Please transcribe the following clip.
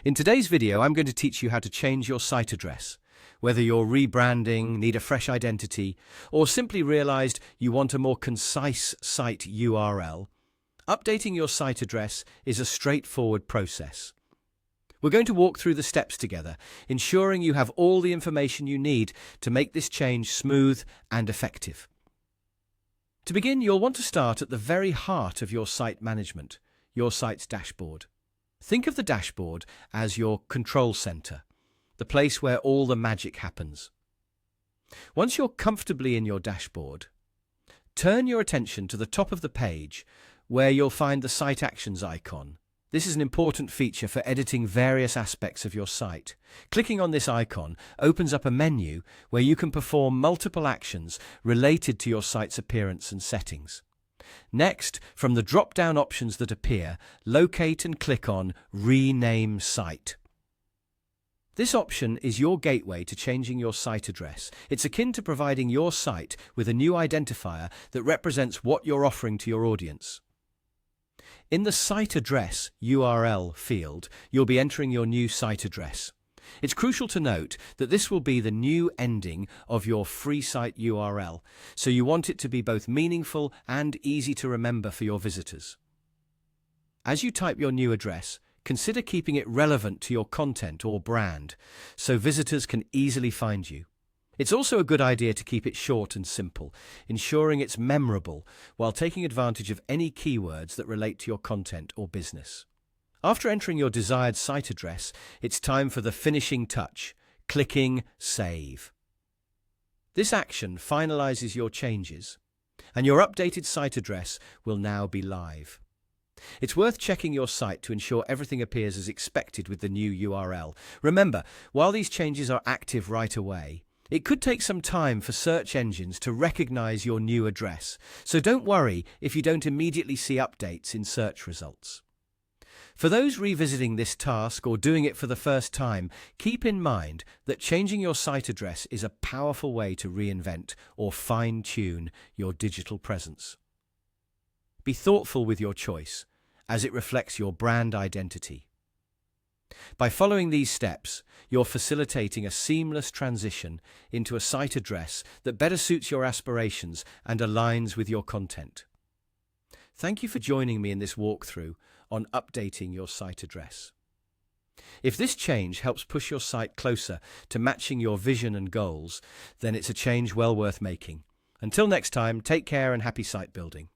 In today's video, I'm going to teach you how to change your site address. Whether you're rebranding, need a fresh identity, or simply realized you want a more concise site URL, updating your site address is a straightforward process. We're going to walk through the steps together, ensuring you have all the information you need to make this change smooth and effective. To begin, you'll want to start at the very heart of your site management, your site's dashboard. Think of the dashboard as your control center, the place where all the magic happens. Once you're comfortably in your dashboard, turn your attention to the top of the page where you'll find the Site Actions icon. This is an important feature for editing various aspects of your site. Clicking on this icon opens up a menu where you can perform multiple actions related to your site's appearance and settings. Next, from the drop-down options that appear, locate and click on Rename Site. This option is your gateway to changing your site address. It's akin to providing your site with a new identifier that represents what you're offering to your audience. In the Site Address URL field, you'll be entering your new site address. It's crucial to note that this will be the new ending of your free site URL, so you want it to be both meaningful and easy to remember for your visitors. As you type your new address, consider keeping it relevant to your content or brand, so visitors can easily find you. It's also a good idea to keep it short and simple, ensuring it's memorable while taking advantage of any keywords that relate to your content or business. After entering your desired site address, it's time for the finishing touch, clicking Save. This action finalizes your changes, and your updated site address will now be live. It's worth checking your site to ensure everything appears as expected with the new URL. Remember, while these changes are active right away, it could take some time for search engines to recognize your new address, so don't worry if you don't immediately see updates in search results. For those revisiting this task or doing it for the first time, keep in mind that changing your site address is a powerful way to reinvent or fine-tune your digital presence. Be thoughtful with your choice, as it reflects your brand identity. By following these steps, you're facilitating a seamless transition into a site address that better suits your aspirations and aligns with your content. Thank you for joining me in this walkthrough on updating your site address. If this change helps push your site closer to matching your vision and goals, then it's a change well worth making. Until next time, take care and happy site building.